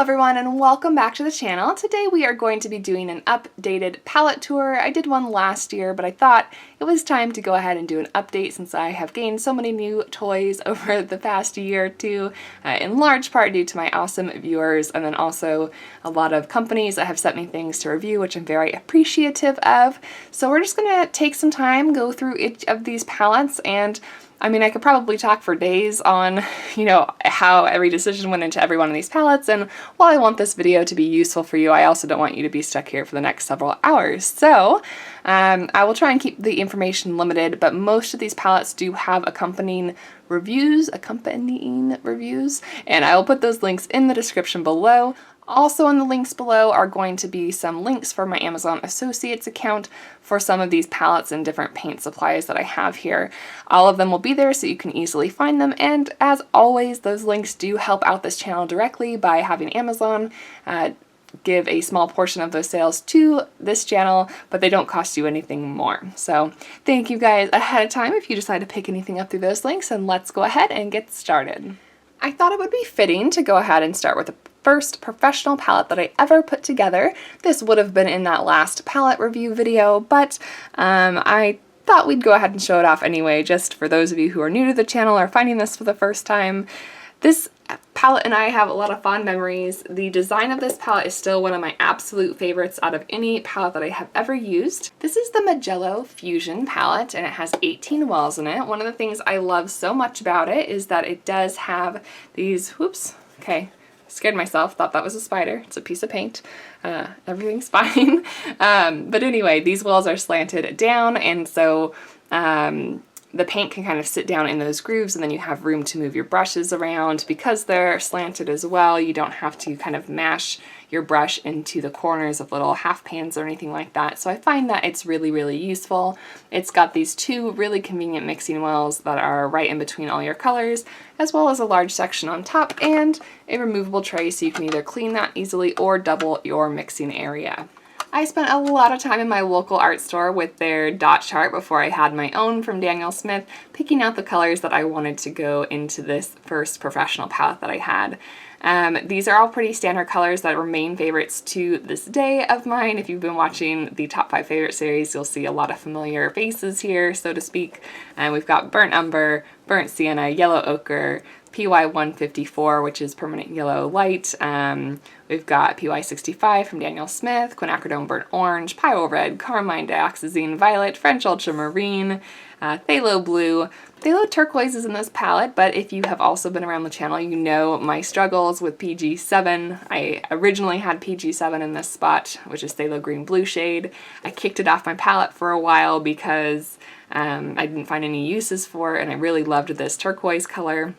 everyone, and welcome back to the channel. Today we are going to be doing an updated palette tour. I did one last year, but I thought it was time to go ahead and do an update since I have gained so many new toys over the past year or two, in large part due to my awesome viewers, and then also a lot of companies that have sent me things to review, which I'm very appreciative of. So we're just gonna take some time, go through each of these palettes, and I mean, I could probably talk for days on, how every decision went into every one of these palettes, and while I want this video to be useful for you, I also don't want you to be stuck here for the next several hours. So, I will try and keep the information limited, but most of these palettes do have accompanying reviews, and I will put those links in the description below. Also in the links below are going to be some links for my Amazon Associates account for some of these palettes and different paint supplies that I have here. All of them will be there so you can easily find them, and as always, those links do help out this channel directly by having Amazon give a small portion of those sales to this channel, but they don't cost you anything more. So thank you guys ahead of time if you decide to pick anything up through those links, and let's go ahead and get started. I thought it would be fitting to go ahead and start with the first professional palette that I ever put together. This would have been in that last palette review video, but I thought we'd go ahead and show it off anyway, just for those of you who are new to the channel or finding this for the first time. This palette and I have a lot of fond memories. The design of this palette is still one of my absolute favorites out of any palette that I have ever used. This is the Majella Fusion palette, and it has 18 wells in it. One of the things I love so much about it is that it does have these, scared myself, thought that was a spider. It's a piece of paint. Everything's fine. But anyway, these wells are slanted down, and so the paint can kind of sit down in those grooves, and then you have room to move your brushes around. Because they're slanted as well, you don't have to kind of mash your brush into the corners of little half pans or anything like that. So I find that it's really, really useful. It's got these two really convenient mixing wells that are right in between all your colors, as well as a large section on top and a removable tray so you can either clean that easily or double your mixing area. I spent a lot of time in my local art store with their dot chart before I had my own from Daniel Smith, picking out the colors that I wanted to go into this first professional palette that I had. These are all pretty standard colors that remain favorites to this day of mine. If you've been watching the Top 5 Favorite series, you'll see a lot of familiar faces here, so to speak. We've got Burnt Umber, Burnt Sienna, Yellow Ochre, PY 154, which is Permanent Yellow Light. We've got PY 65 from Daniel Smith, Quinacridone Burnt Orange, Pyrrole Red, Carmine Dioxazine Violet, French Ultramarine, Phthalo Blue. Phthalo Turquoise is in this palette, but if you have also been around the channel, you know my struggles with PG7. I originally had PG7 in this spot, which is Phthalo Green Blue shade. I kicked it off my palette for a while because I didn't find any uses for it, and I really loved this turquoise color.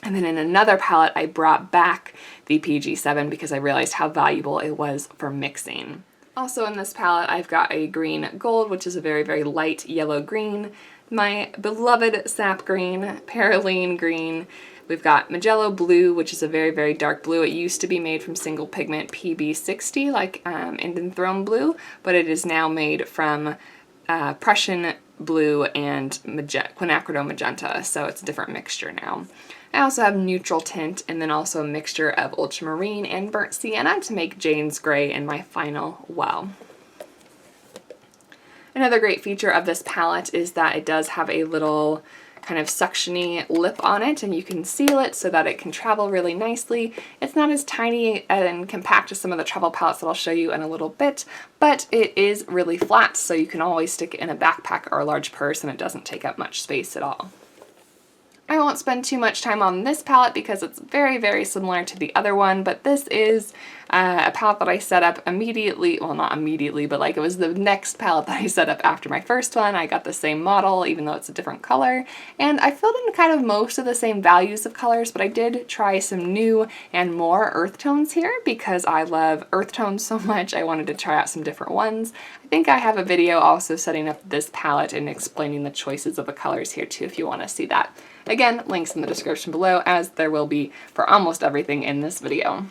And then in another palette, I brought back the PG7 because I realized how valuable it was for mixing. Also in this palette, I've got a green gold, which is a very, very light yellow green, my beloved sap green, Paraline green. We've got Majella blue, which is a very, very dark blue. It used to be made from single pigment PB60, like Indian Throne blue, but it is now made from Prussian blue and Quinacridone magenta, so it's a different mixture now. I also have neutral tint, and then also a mixture of ultramarine and burnt sienna to make Jane's Gray in my final well. Another great feature of this palette is that it does have a little kind of suction-y lip on it, and you can seal it so that it can travel really nicely. It's not as tiny and compact as some of the travel palettes that I'll show you in a little bit, but it is really flat, so you can always stick it in a backpack or a large purse, and it doesn't take up much space at all. I won't spend too much time on this palette because it's very, very similar to the other one, but this is a palette that I set up immediately, well, not immediately, but like it was the next palette that I set up after my first one. I got the same model, even though it's a different color, and I filled in kind of most of the same values of colors, but I did try some new and more earth tones here because I love earth tones so much. I wanted to try out some different ones. I think I have a video also setting up this palette and explaining the choices of the colors here too if you want to see that. Again, links in the description below, as there will be for almost everything in this video.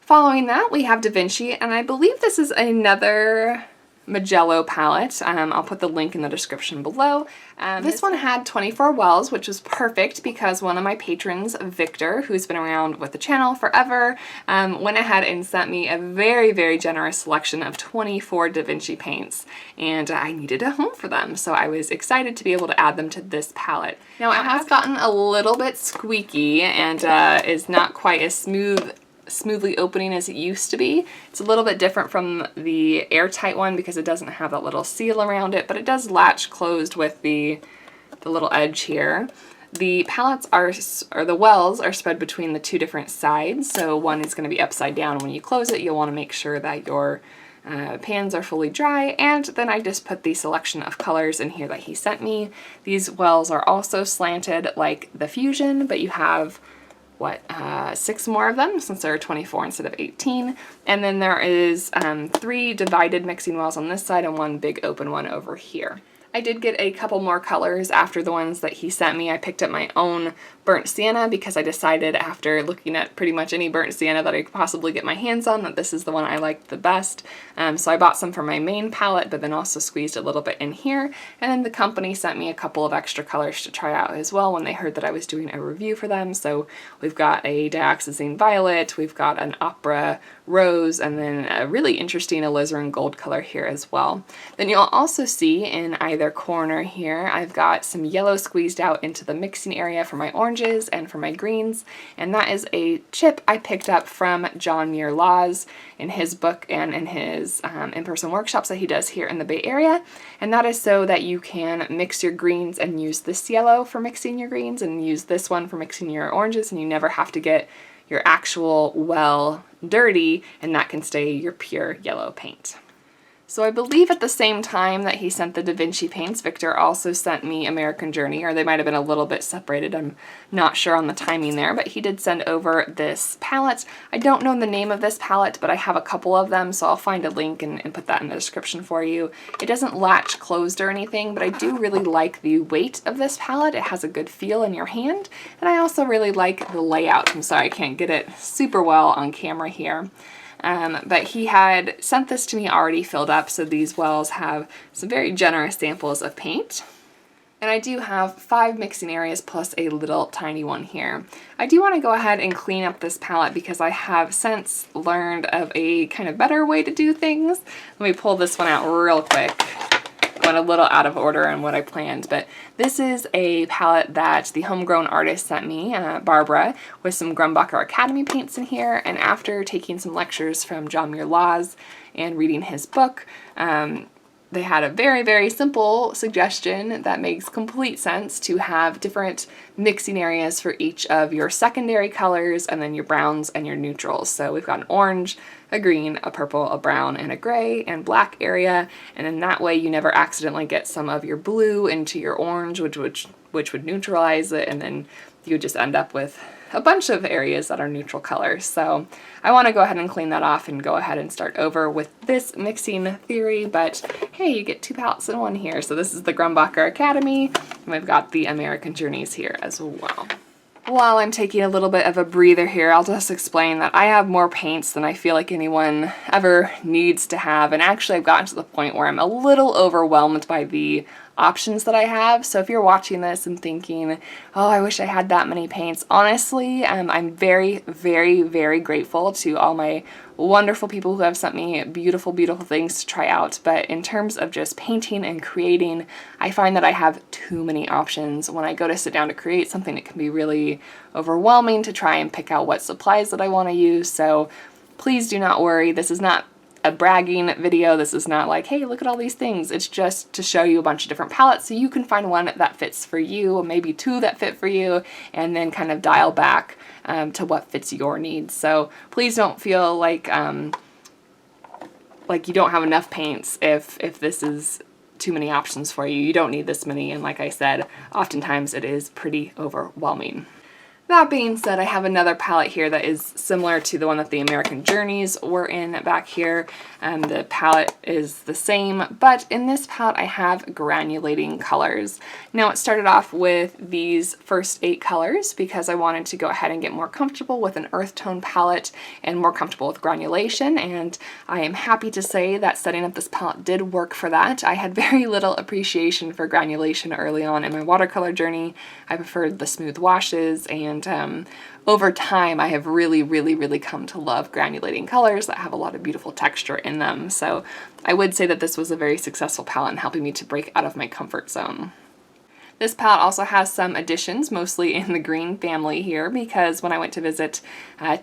Following that, we have Da Vinci, and I believe this is another Majella palette. I'll put the link in the description below. This one had 24 wells, which was perfect because one of my patrons, Victor, who's been around with the channel forever, went ahead and sent me a very, very generous selection of 24 Da Vinci paints, and I needed a home for them, so I was excited to be able to add them to this palette. Now, it has gotten a little bit squeaky and is not quite as smoothly opening as it used to be. It's a little bit different from the airtight one because it doesn't have that little seal around it, but it does latch closed with the little edge here. The palettes or the wells are spread between the two different sides, so one is going to be upside down. When you close it, you'll want to make sure that your pans are fully dry, and then I just put the selection of colors in here that he sent me. These wells are also slanted like the Fusion, but you have what, 6 more of them since there are 24 instead of 18. And then there is 3 divided mixing wells on this side and 1 big open one over here. I did get a couple more colors after the ones that he sent me. I picked up my own burnt sienna because I decided after looking at pretty much any burnt sienna that I could possibly get my hands on that this is the one I liked the best. So I bought some for my main palette, but then also squeezed a little bit in here. And then the company sent me a couple of extra colors to try out as well when they heard that I was doing a review for them. So we've got a dioxazine violet, we've got an opera rose, and then a really interesting alizarin gold color here as well. Then you'll also see in either corner here, I've got some yellow squeezed out into the mixing area for my oranges and for my greens, and that is a chip I picked up from John Muir Laws in his book and in his in-person workshops that he does here in the Bay Area, and that is so that you can mix your greens and use this yellow for mixing your greens and use this one for mixing your oranges, and you never have to get your actual well dirty, and that can stay your pure yellow paint. So I believe at the same time that he sent the Da Vinci paints, Victor also sent me American Journey, or they might have been a little bit separated. I'm not sure on the timing there, but he did send over this palette. I don't know the name of this palette, but I have a couple of them, so I'll find a link and put that in the description for you. It doesn't latch closed or anything, but I do really like the weight of this palette. It has a good feel in your hand, and I also really like the layout. I'm sorry I can't get it super well on camera here. But he had sent this to me already filled up, so these wells have some very generous samples of paint. And I do have 5 mixing areas plus a little tiny one here. I do want to go ahead and clean up this palette because I have since learned of a kind of better way to do things. Let me pull this one out real quick. Going a little out of order on what I planned, but this is a palette that the homegrown artist sent me, Barbara, with some Grumbacher Academy paints in here, and after taking some lectures from John Muir Laws and reading his book, they had a very, very simple suggestion that makes complete sense to have different mixing areas for each of your secondary colors and then your browns and your neutrals. So we've got an orange, a green, a purple, a brown, and a gray and black area, and in that way you never accidentally get some of your blue into your orange, which would neutralize it, and then you would just end up with a bunch of areas that are neutral colors. So I want to go ahead and clean that off and go ahead and start over with this mixing theory, but hey, you get 2 palettes in one here. So this is the Grumbacher Academy, and we've got the American Journeys here as well. While I'm taking a little bit of a breather here, I'll just explain that I have more paints than I feel like anyone ever needs to have, and actually I've gotten to the point where I'm a little overwhelmed by the options that I have. So if you're watching this and thinking, oh, I wish I had that many paints, honestly, I'm very, very, very grateful to all my wonderful people who have sent me beautiful, beautiful things to try out. But in terms of just painting and creating, I find that I have too many options. When I go to sit down to create something, it can be really overwhelming to try and pick out what supplies that I want to use. So please do not worry. This is not a bragging video. This is not like, hey, look at all these things. It's just to show you a bunch of different palettes so you can find one that fits for you, maybe 2 that fit for you, and then kind of dial back to what fits your needs. So please don't feel like you don't have enough paints if this is too many options for you. You don't need this many, and like I said, oftentimes it is pretty overwhelming. That being said, I have another palette here that is similar to the one that the American Journeys were in back here. The palette is the same, but in this palette I have Granulating Colors. Now it started off with these first 8 colors because I wanted to go ahead and get more comfortable with an earth tone palette and more comfortable with granulation, and I am happy to say that setting up this palette did work for that. I had very little appreciation for granulation early on in my watercolor journey. I preferred the smooth washes, and over time I have really come to love granulating colors that have a lot of beautiful texture in them. So I would say that this was a very successful palette in helping me to break out of my comfort zone. This palette also has some additions, mostly in the green family here, because when I went to visit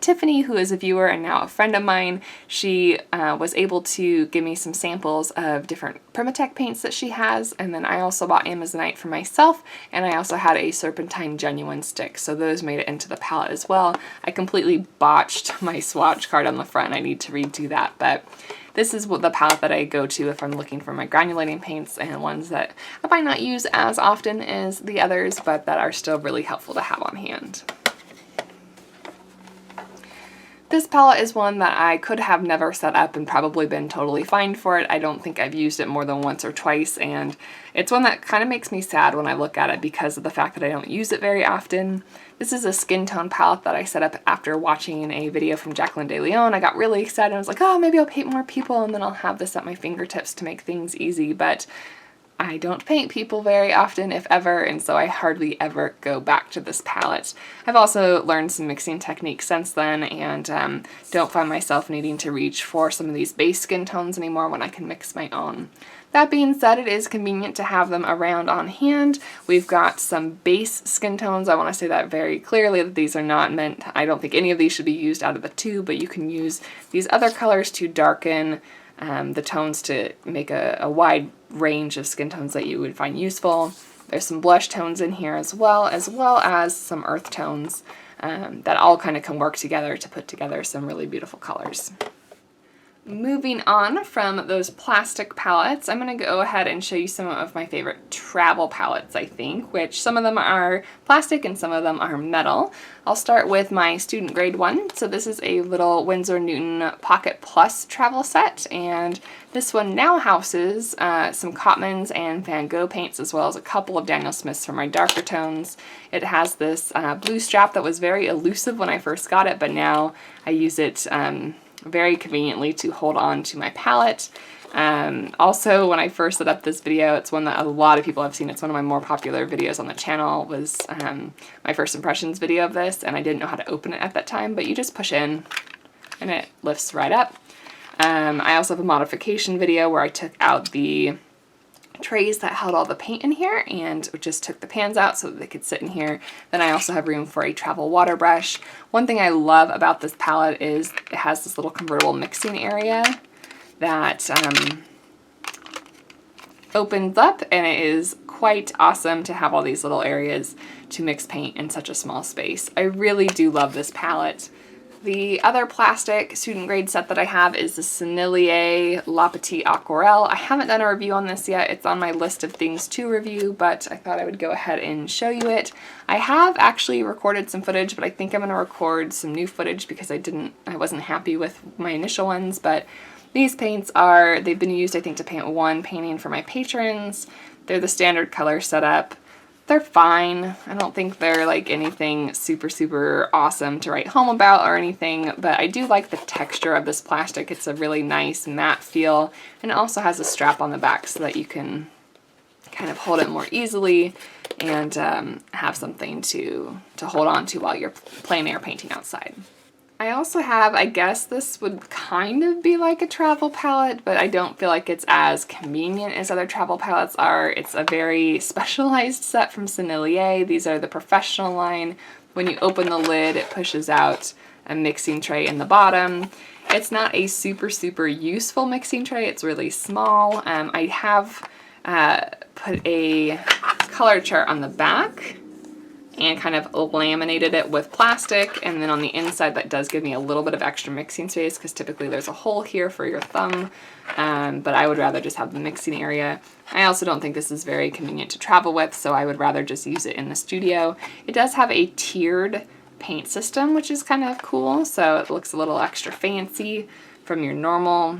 Tiffany, who is a viewer and now a friend of mine, she was able to give me some samples of different Primatech paints that she has, and then I also bought Amazonite for myself, and I also had a Serpentine Genuine stick, so those made it into the palette as well. I completely botched my swatch card on the front. I need to redo that, but this is the palette that I go to if I'm looking for my granulating paints, and ones that I might not use as often as the others, but that are still really helpful to have on hand. This palette is one that I could have never set up and probably been totally fine for it. I don't think I've used it more than once or twice, and it's one that kind of makes me sad when I look at it because of the fact that I don't use it very often. This is a skin tone palette that I set up after watching a video from Jacqueline De Leon. I got really excited. I was like, oh, maybe I'll paint more people and then I'll have this at my fingertips to make things easy, but I don't paint people very often, if ever, and so I hardly ever go back to this palette. I've also learned some mixing techniques since then, and don't find myself needing to reach for some of these base skin tones anymore when I can mix my own. That being said, it is convenient to have them around on hand. We've got some base skin tones. I want to say that very clearly, that these are not meant, I don't think any of these should be used out of the tube, but you can use these other colors to darken the tones to make a wide range of skin tones that you would find useful. There's some blush tones in here as well as some earth tones that all kind of can work together to put together some really beautiful colors. Moving on from those plastic palettes, I'm going to go ahead and show you some of my favorite travel palettes, I think, which some of them are plastic and some of them are metal. I'll start with my student grade one. So this is a little Winsor Newton Pocket Plus travel set, and this one now houses some Cotmans and Van Gogh paints, as well as a couple of Daniel Smiths for my darker tones. It has this blue strap that was very elusive when I first got it, but now I use it very conveniently to hold on to my palette. Also, when I first set up this video, it's one that a lot of people have seen. It's one of my more popular videos on the channel, was my first impressions video of this, and I didn't know how to open it at that time, but you just push in and it lifts right up. I also have a modification video where I took out the trays that held all the paint in here and just took the pans out so that they could sit in here. Then I also have room for a travel water brush. One thing I love about this palette is it has this little convertible mixing area that opens up, and it is quite awesome to have all these little areas to mix paint in such a small space. I really do love this palette. The other plastic student grade set that I have is the Sennelier La Petite Aquarelle. I haven't done a review on this yet. It's on my list of things to review, but I thought I would go ahead and show you it. I have actually recorded some footage, but I think I'm going to record some new footage because I wasn't happy with my initial ones. But these paints they've been used, I think, to paint one painting for my patrons. They're the standard color setup. They're fine. I don't think they're like anything super awesome to write home about or anything, but I do like the texture of this plastic. It's a really nice matte feel, and it also has a strap on the back so that you can kind of hold it more easily and have something to hold on to while you're plein air painting outside. I also have, I guess this would kind of be like a travel palette, but I don't feel like it's as convenient as other travel palettes are. It's a very specialized set from Sennelier. These are the professional line. When you open the lid, it pushes out a mixing tray in the bottom. It's not a super useful mixing tray. It's really small. I have put a color chart on the back and kind of laminated it with plastic, and then on the inside that does give me a little bit of extra mixing space because typically there's a hole here for your thumb, but I would rather just have the mixing area. I also don't think this is very convenient to travel with, so I would rather just use it in the studio. It does have a tiered paint system, which is kind of cool. So it looks a little extra fancy from your normal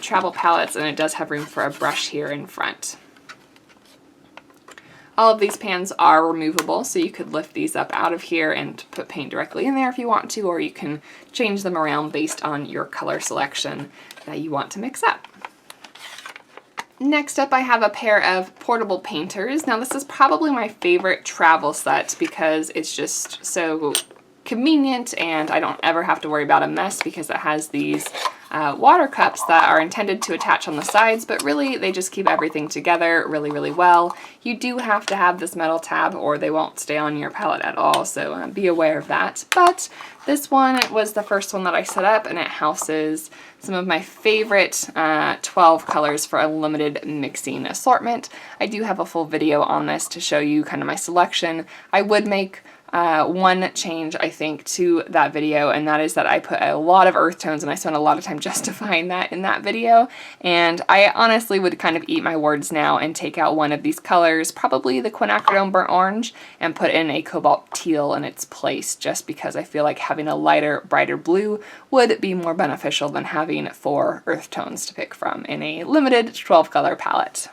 travel palettes, and it does have room for a brush here in front. All of these pans are removable, so you could lift these up out of here and put paint directly in there if you want to, or you can change them around based on your color selection that you want to mix up. Next up, I have a pair of portable painters. Now this is probably my favorite travel set because it's just so convenient and I don't ever have to worry about a mess because it has these water cups that are intended to attach on the sides, but really they just keep everything together really well. You do have to have this metal tab or they won't stay on your palette at all, so be aware of that. But this one was the first one that I set up, and it houses some of my favorite 12 colors for a limited mixing assortment. I do have a full video on this to show you kind of my selection. I would make one change, I think, to that video, and that is that I put a lot of earth tones and I spent a lot of time justifying that in that video, and I honestly would kind of eat my words now and take out one of these colors, probably the quinacridone burnt orange, and put in a cobalt teal in its place, just because I feel like having a lighter, brighter blue would be more beneficial than having 4 earth tones to pick from in a limited 12 color palette.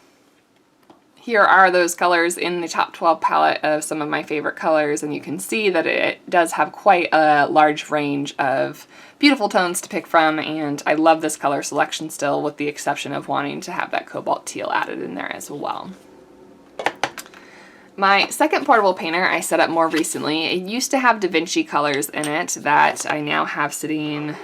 Here are those colors in the top 12 palette of some of my favorite colors, and you can see that it does have quite a large range of beautiful tones to pick from, and I love this color selection still, with the exception of wanting to have that cobalt teal added in there as well. My second portable painter I set up more recently. It used to have Da Vinci colors in it that I now have sitting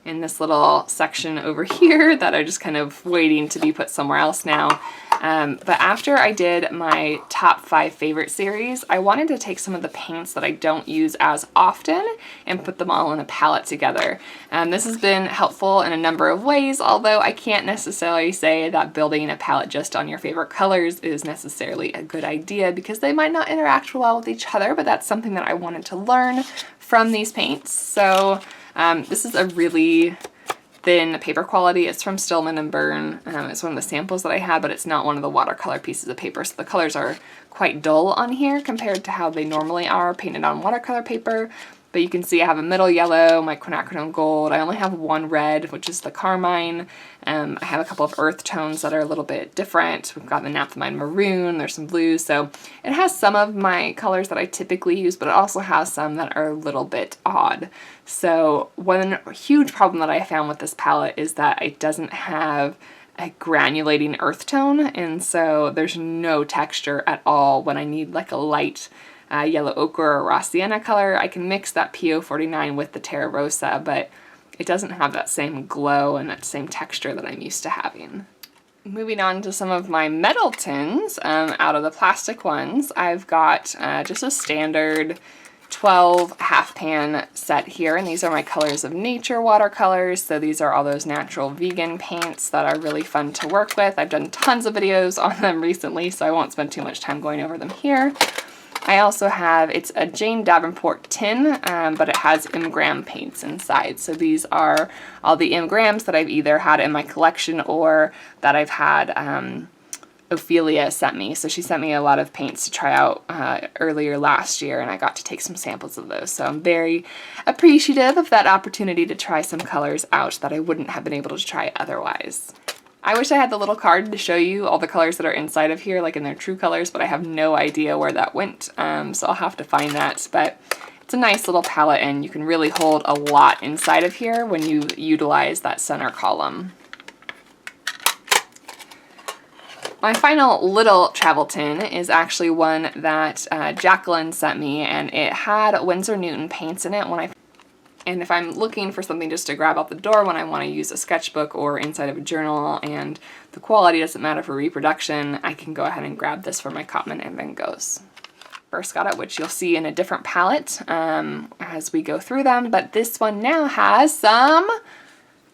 in this little section over here that are just kind of waiting to be put somewhere else now. But after I did my top 5 favorite series, I wanted to take some of the paints that I don't use as often and put them all in a palette together. This has been helpful in a number of ways, although I can't necessarily say that building a palette just on your favorite colors is necessarily a good idea because they might not interact well with each other, but that's something that I wanted to learn from these paints. So this is a really thin paper quality. It's from Stillman & Byrne. It's one of the samples that I had, but it's not one of the watercolor pieces of paper, so the colors are quite dull on here compared to how they normally are painted on watercolor paper. But you can see I have a middle yellow, my quinacridone gold. I only have one red, which is the carmine. I have a couple of earth tones that are a little bit different. We've got the naphthalene maroon, there's some blues. So it has some of my colors that I typically use, but it also has some that are a little bit odd. So one huge problem that I found with this palette is that it doesn't have a granulating earth tone, and so there's no texture at all when I need like a light yellow ochre or raw sienna color. I can mix that PO49 with the Terra Rosa, but it doesn't have that same glow and that same texture that I'm used to having. Moving on to some of my metal tins, out of the plastic ones, I've got just a standard 12 half pan set here, and these are my Colors of Nature watercolors. So these are all those natural vegan paints that are really fun to work with. I've done tons of videos on them recently, so I won't spend too much time going over them here. I also have, it's a Jane Davenport tin, but it has Imgram paints inside. So these are all the Imgrams that I've either had in my collection or that I've had Ophelia sent me. So she sent me a lot of paints to try out earlier last year, and I got to take some samples of those. So I'm very appreciative of that opportunity to try some colors out that I wouldn't have been able to try otherwise. I wish I had the little card to show you all the colors that are inside of here, like in their true colors, but I have no idea where that went, so I'll have to find that. But it's a nice little palette, and you can really hold a lot inside of here when you utilize that center column. My final little travel tin is actually one that Jacqueline sent me, and it had Winsor Newton paints in it. And if I'm looking for something just to grab out the door when I want to use a sketchbook or inside of a journal and the quality doesn't matter for reproduction, I can go ahead and grab this for my Cotman and Van Goghs. First got it, which you'll see in a different palette as we go through them, but this one now has some...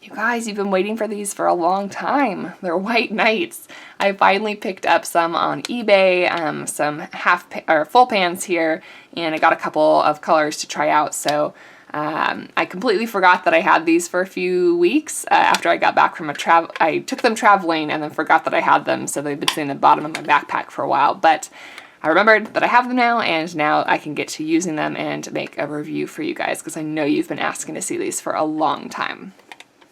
You guys, you've been waiting for these for a long time. They're White Knights. I finally picked up some on eBay, some full pans here, and I got a couple of colors to try out. So I completely forgot that I had these for a few weeks after I got back from I took them traveling and then forgot that I had them, so they've been sitting at the bottom of my backpack for a while. But I remembered that I have them now, and now I can get to using them and make a review for you guys, because I know you've been asking to see these for a long time.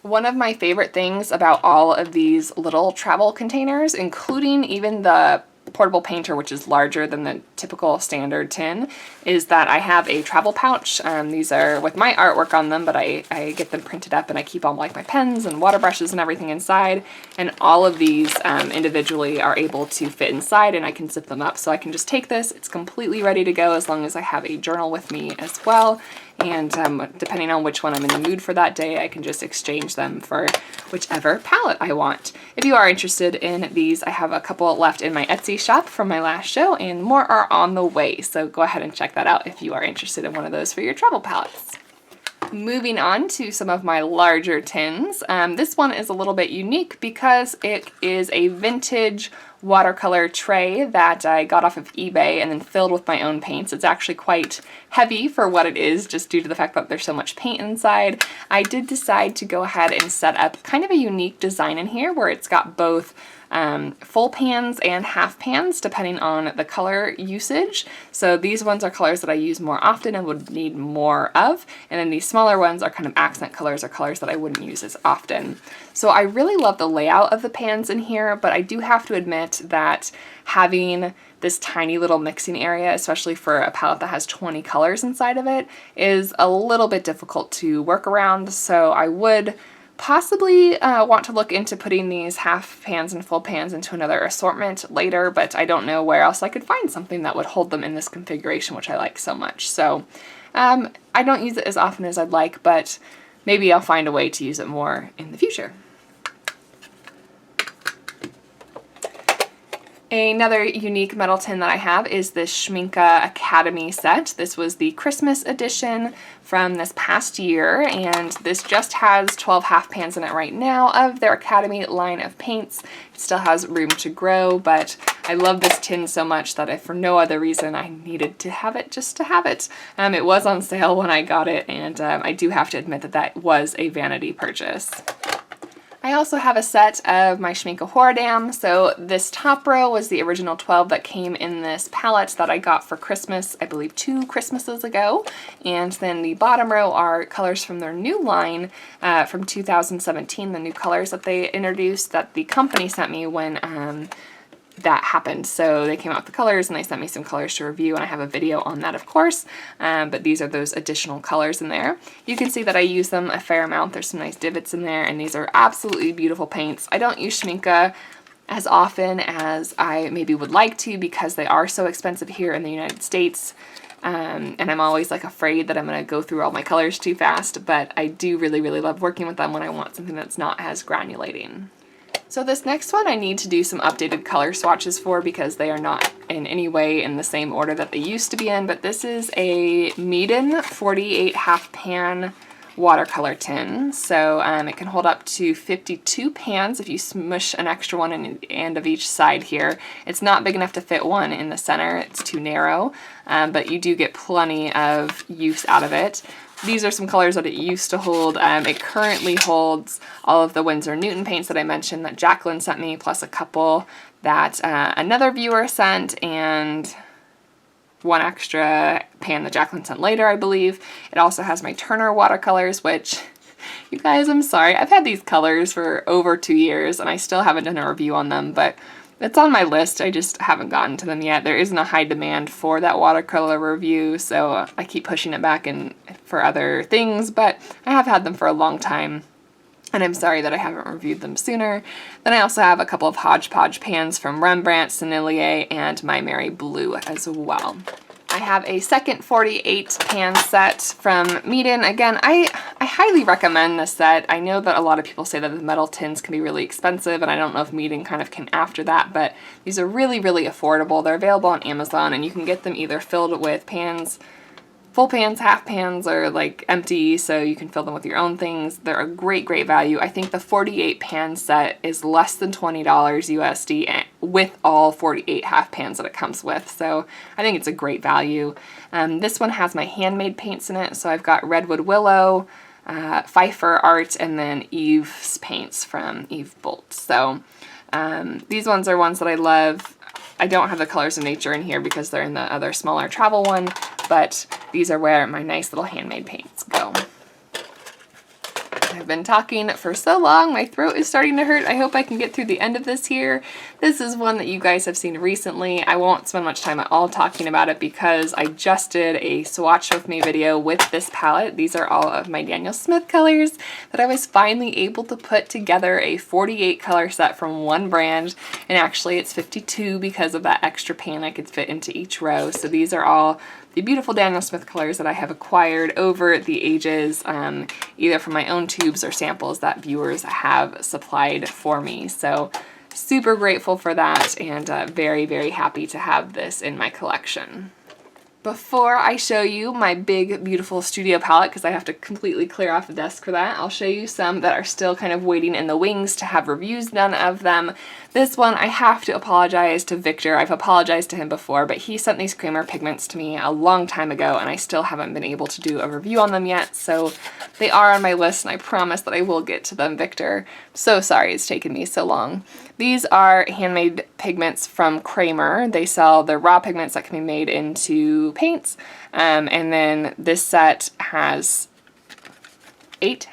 One of my favorite things about all of these little travel containers, including even the portable painter, which is larger than the typical standard tin, is that I have a travel pouch. These are with my artwork on them, but I get them printed up and I keep all like my pens and water brushes and everything inside, and all of these individually are able to fit inside, and I can zip them up. So I can just take this, it's completely ready to go as long as I have a journal with me as well. And depending on which one I'm in the mood for that day, I can just exchange them for whichever palette I want. If you are interested in these, I have a couple left in my Etsy shop from my last show, and more are on the way. So go ahead and check that out if you are interested in one of those for your travel palettes. Moving on to some of my larger tins. This one is a little bit unique because it is a vintage watercolor tray that I got off of eBay and then filled with my own paints. It's actually quite heavy for what it is, just due to the fact that there's so much paint inside. I did decide to go ahead and set up kind of a unique design in here where it's got both full pans and half pans depending on the color usage. So these ones are colors that I use more often and would need more of, and then these smaller ones are kind of accent colors or colors that I wouldn't use as often. So I really love the layout of the pans in here, but I do have to admit that having this tiny little mixing area, especially for a palette that has 20 colors inside of it, is a little bit difficult to work around. So I would possibly want to look into putting these half pans and full pans into another assortment later, but I don't know where else I could find something that would hold them in this configuration, which I like so much. So I don't use it as often as I'd like, but maybe I'll find a way to use it more in the future. Another unique metal tin that I have is this Schmincke Academy set. This was the Christmas edition from this past year, and this just has 12 half pans in it right now of their Academy line of paints. It still has room to grow, but I love this tin so much that if for no other reason I needed to have it just to have it. It was on sale when I got it, and I do have to admit that that was a vanity purchase. I also have a set of my Schmincke Horadam. So this top row was the original 12 that came in this palette that I got for Christmas, I believe 2 Christmases ago. And then the bottom row are colors from their new line from 2017, the new colors that they introduced that the company sent me when that happened. So they came out with the colors and they sent me some colors to review, and I have a video on that, of course, but these are those additional colors in there. You can see that I use them a fair amount. There's some nice divots in there, and these are absolutely beautiful paints. I don't use Schmincke as often as I maybe would like to because they are so expensive here in the United States. And I'm always like afraid that I'm going to go through all my colors too fast, but I do really, really love working with them when I want something that's not as granulating. So this next one I need to do some updated color swatches for because they are not in any way in the same order that they used to be in, but this is a Medan 48 half pan watercolor tin. So it can hold up to 52 pans if you smush an extra one in the end of each side here. It's not big enough to fit one in the center, it's too narrow, but you do get plenty of use out of it. These are some colors that it used to hold. It currently holds all of the Windsor Newton paints that I mentioned that Jacqueline sent me, plus a couple that another viewer sent, and one extra pan that Jacqueline sent later, I believe. It also has my Turner watercolors, which, you guys, I'm sorry. I've had these colors for over 2 years, and I still haven't done a review on them, but it's on my list. I just haven't gotten to them yet. There isn't a high demand for that watercolor review, so I keep pushing it back in for other things, but I have had them for a long time, and I'm sorry that I haven't reviewed them sooner. Then I also have a couple of hodgepodge pans from Rembrandt, Sennelier, and My Merry Blue as well. I have a second 48 pan set from Medan. Again, I highly recommend this set. I know that a lot of people say that the metal tins can be really expensive, and I don't know if Medan kind of came after that, but these are really, really affordable. They're available on Amazon, and you can get them either filled with pans, full pans, half pans, or like empty, so you can fill them with your own things. They're a great, great value. I think the 48 pan set is less than $20 USD with all 48 half pans that it comes with, so I think it's a great value. This one has my handmade paints in it, so I've got Redwood Willow, Pfeiffer Art, and then Eve's paints from Eve Bolt. So these ones are ones that I love. I don't have the Colors of Nature in here because they're in the other smaller travel one, but these are where my nice little handmade paints go. I've been talking for so long, my throat is starting to hurt. I hope I can get through the end of this here. This is one that you guys have seen recently. I won't spend much time at all talking about it because I just did a swatch with me video with this palette. These are all of my Daniel Smith colors that I was finally able to put together a 48 color set from one brand, and actually it's 52 because of that extra pan I could fit into each row. So these are all the beautiful Daniel Smith colors that I have acquired over the ages, either from my own tubes or samples that viewers have supplied for me. So super grateful for that, and very, very happy to have this in my collection. Before I show you my big, beautiful studio palette, because I have to completely clear off the desk for that, I'll show you some that are still kind of waiting in the wings to have reviews done of them. This one, I have to apologize to Victor. I've apologized to him before, but he sent these creamer pigments to me a long time ago, and I still haven't been able to do a review on them yet, so they are on my list, and I promise that I will get to them, Victor. So sorry it's taken me so long. These are Handmade Pigments from Kramer. They sell their raw pigments that can be made into paints, and then this set has 8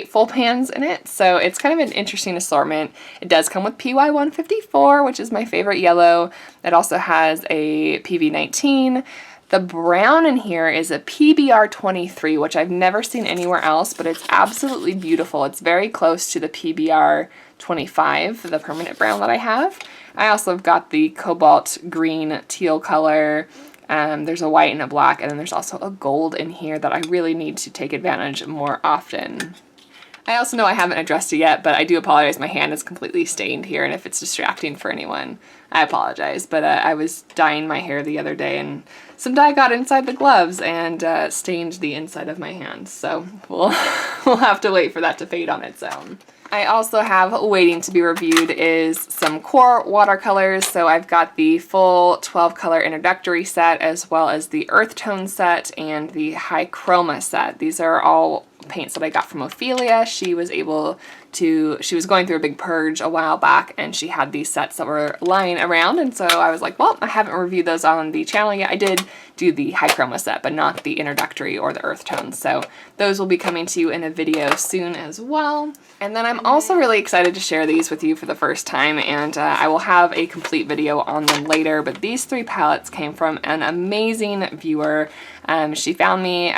full pans in it, so it's kind of an interesting assortment. It does come with PY 154, which is my favorite yellow. It also has a PV 19. The brown in here is a PBR 23, which I've never seen anywhere else, but it's absolutely beautiful. It's very close to the PBR 25, the permanent brown that I have. I also have got the cobalt green teal color. There's a white and a black, and then there's also a gold in here that I really need to take advantage of more often. I also know I haven't addressed it yet, but I do apologize. My hand is completely stained here, and if it's distracting for anyone, I apologize. But I was dyeing my hair the other day, and some dye got inside the gloves and stained the inside of my hand. So we'll have to wait for that to fade on its own. I also have waiting to be reviewed is some core watercolors. So I've got the full 12 color introductory set, as well as the earth tone set and the high chroma set. These are all paints that I got from Ophelia. She was going through a big purge a while back, and she had these sets that were lying around, and so I was like, well, I haven't reviewed those on the channel yet. I did do the high chroma set, but not the introductory or the earth tones, so those will be coming to you in a video soon as well. And then I'm also really excited to share these with you for the first time, and I will have a complete video on them later, but these 3 palettes came from an amazing viewer. She found me,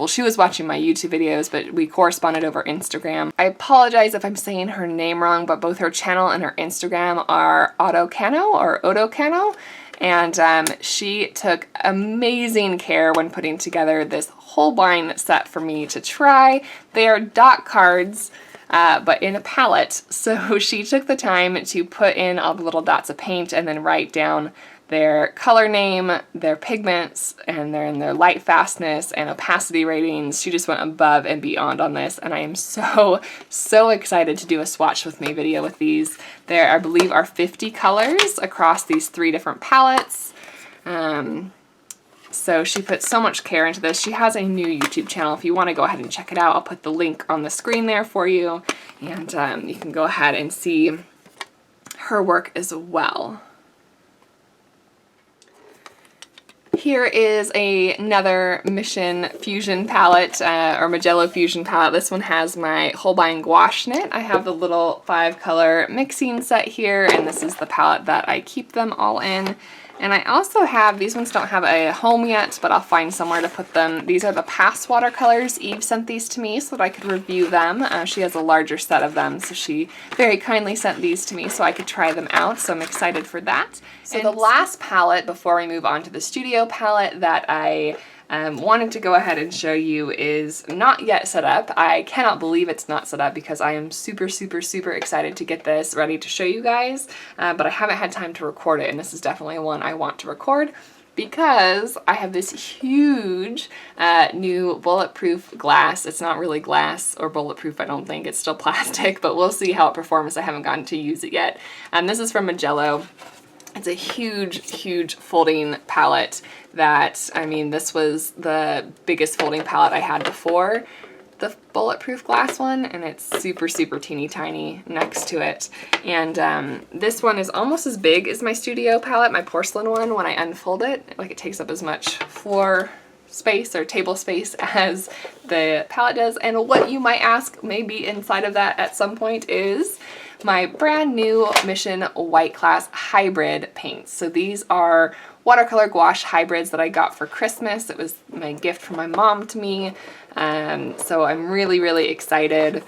she was watching my YouTube videos, but we corresponded over Instagram. I apologize if I'm saying her name wrong, but both her channel and her Instagram are Otocano, and she took amazing care when putting together this Holbein set for me to try. They are dot cards, but in a palette, so she took the time to put in all the little dots of paint and then write down their color name, their pigments, and their light fastness and opacity ratings. She just went above and beyond on this, and I am so excited to do a swatch with me video with these. There, I believe, are 50 colors across these 3 different palettes. So she put so much care into this. She has a new YouTube channel. If you want to go ahead and check it out, I'll put the link on the screen there for you, and you can go ahead and see her work as well. Here is another Mission Fusion palette, or Majella Fusion palette. This one has my Holbein gouache in it. I have the little 5 color mixing set here, and this is the palette that I keep them all in. And I also have, these ones don't have a home yet, but I'll find somewhere to put them. These are the Pass watercolors. Eve sent these to me so that I could review them. She has a larger set of them, so she very kindly sent these to me so I could try them out, so I'm excited for that. So the last palette before we move on to the studio palette that I wanted to go ahead and show you is not yet set up. I cannot believe it's not set up because I am super excited to get this ready to show you guys, but I haven't had time to record it, and this is definitely one I want to record because I have this huge new bulletproof glass. It's not really glass or bulletproof, I don't think. It's still plastic, but we'll see how it performs. I haven't gotten to use it yet. This is from Majella. It's a huge folding palette that, I mean, this was the biggest folding palette I had before. the bulletproof glass one, and it's super, super teeny tiny next to it. And this one is almost as big as my studio palette, my porcelain one. When I unfold it, like, it takes up as much floor space or table space as the palette does. And what you might ask may be inside of that at some point is my brand new Mission White Class hybrid paints. So these are watercolor gouache hybrids that I got for Christmas. It was my gift from my mom to me. So I'm really, really excited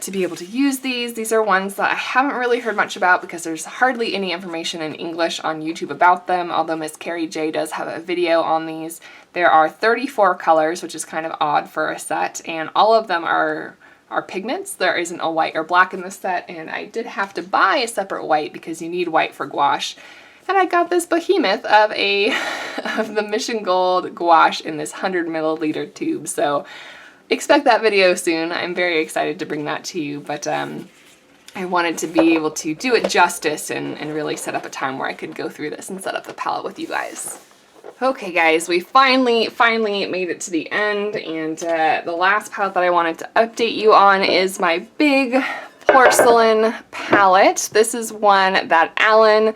to be able to use these. These are ones that I haven't really heard much about because there's hardly any information in English on YouTube about them, although Miss Carrie J does have a video on these. There are 34 colors, which is kind of odd for a set, and all of them are pigments. There isn't a white or black in this set, and I did have to buy a separate white because you need white for gouache. And I got this behemoth of the Mission Gold gouache in this 100 milliliter tube. So expect that video soon. I'm very excited to bring that to you, but I wanted to be able to do it justice and really set up a time where I could go through this and set up the palette with you guys. Okay guys, we finally made it to the end, and the last palette that I wanted to update you on is my big porcelain palette. This is one that Alan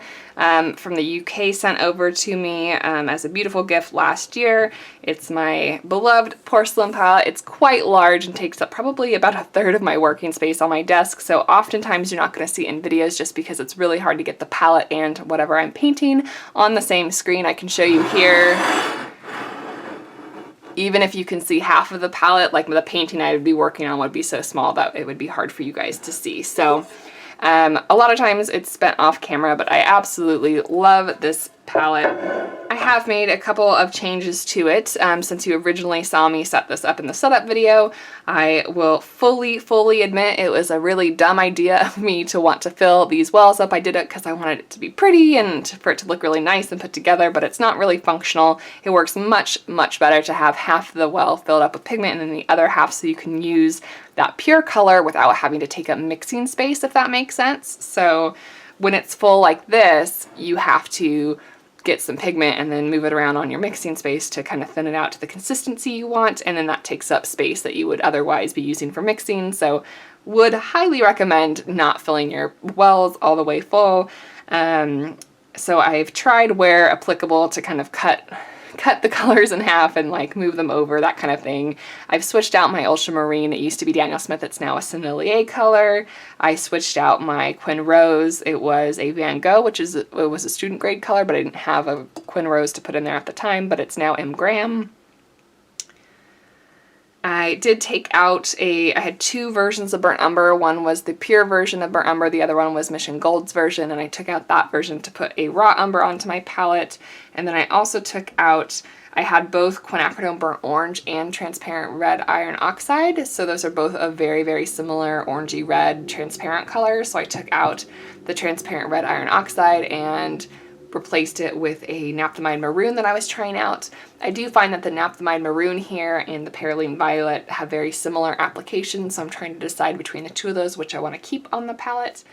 from the UK sent over to me as a beautiful gift last year. It's my beloved porcelain palette. It's quite large and takes up probably about a third of my working space on my desk, so oftentimes you're not going to see it in videos just because it's really hard to get the palette and whatever I'm painting on the same screen. I can show you here. Even if you can see half of the palette, like the painting I would be working on would be so small that it would be hard for you guys to see. So a lot of times it's spent off camera, but I absolutely love this palette. I have made a couple of changes to it since you originally saw me set this up in the setup video. I will fully admit it was a really dumb idea of me to want to fill these wells up. I did it because I wanted it to be pretty and for it to look really nice and put together, but it's not really functional. It works much better to have half the well filled up with pigment and then the other half so you can use that pure color without having to take up mixing space, if that makes sense. So when it's full like this, you have to get some pigment and then move it around on your mixing space to kind of thin it out to the consistency you want, and then that takes up space that you would otherwise be using for mixing. So would highly recommend not filling your wells all the way full. So I've tried where applicable to kind of cut the colors in half and like move them over, that kind of thing. I've switched out my ultramarine. It used to be Daniel Smith. It's now a Sennelier color. I switched out my Quin Rose. It was a Van Gogh, it was a student grade color, but I didn't have a Quin Rose to put in there at the time, but it's now M. Graham. I did take out I had two versions of Burnt Umber. One was the pure version of Burnt Umber, the other one was Mission Gold's version, and I took out that version to put a raw umber onto my palette. And then I also took out, I had both quinacridone burnt orange and transparent red iron oxide, so those are both a very similar orangey red transparent color. So I took out the transparent red iron oxide and replaced it with a naphthalide maroon that I was trying out. I do find that the naphthalide maroon here and the perylene violet have very similar applications, so I'm trying to decide between the two of those which I want to keep on the palette.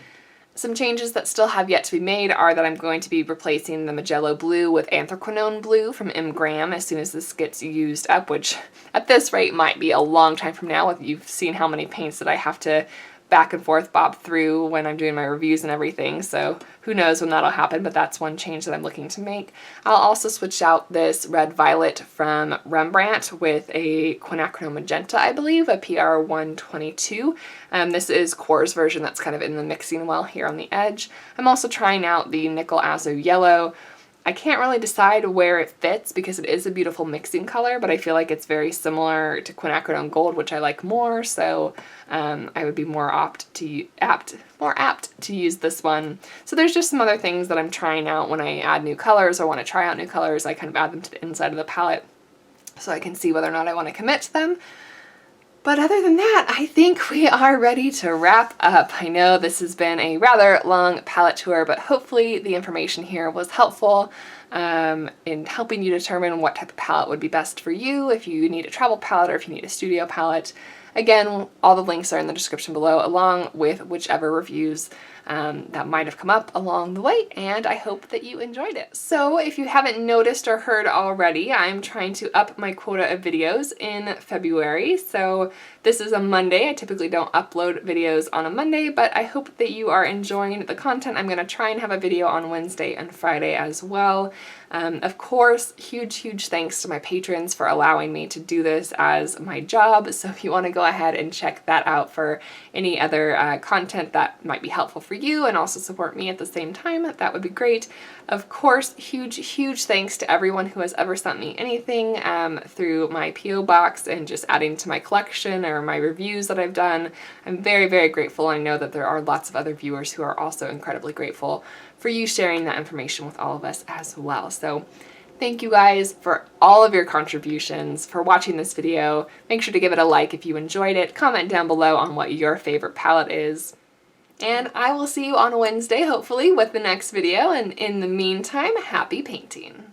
Some changes that still have yet to be made are that I'm going to be replacing the Majella blue with anthraquinone blue from M. Graham as soon as this gets used up, which at this rate might be a long time from now. You've seen how many paints that I have to back and forth bob through when I'm doing my reviews and everything, so who knows when that'll happen, but that's one change that I'm looking to make. I'll also switch out this red violet from Rembrandt with a quinacridone magenta, I believe, a PR 122. This is Core's version that's kind of in the mixing well here on the edge. I'm also trying out the Nickel Azo yellow. I can't really decide where it fits because it is a beautiful mixing color, but I feel like it's very similar to quinacridone gold, which I like more, so I would be more apt to use this one. So there's just some other things that I'm trying out when I add new colors or want to try out new colors. I kind of add them to the inside of the palette so I can see whether or not I want to commit to them. But other than that, I think we are ready to wrap up. I know this has been a rather long palette tour, but hopefully the information here was helpful in helping you determine what type of palette would be best for you, if you need a travel palette or if you need a studio palette. Again, all the links are in the description below, along with whichever reviews that might have come up along the way, and I hope that you enjoyed it. So if you haven't noticed or heard already, I'm trying to up my quota of videos in February. So this is a Monday. I typically don't upload videos on a Monday, but I hope that you are enjoying the content. I'm going to try and have a video on Wednesday and Friday as well. Of course, huge thanks to my patrons for allowing me to do this as my job. So if you want to go ahead and check that out for any other content that might be helpful for you and also support me at the same time, that would be great. Of course, huge thanks to everyone who has ever sent me anything through my PO box and just adding to my collection or my reviews that I've done. I'm very grateful. I know that there are lots of other viewers who are also incredibly grateful for you sharing that information with all of us as well. So thank you guys for all of your contributions, for watching this video. Make sure to give it a like if you enjoyed it. Comment down below on what your favorite palette is. And I will see you on Wednesday, hopefully, with the next video. And in the meantime, happy painting.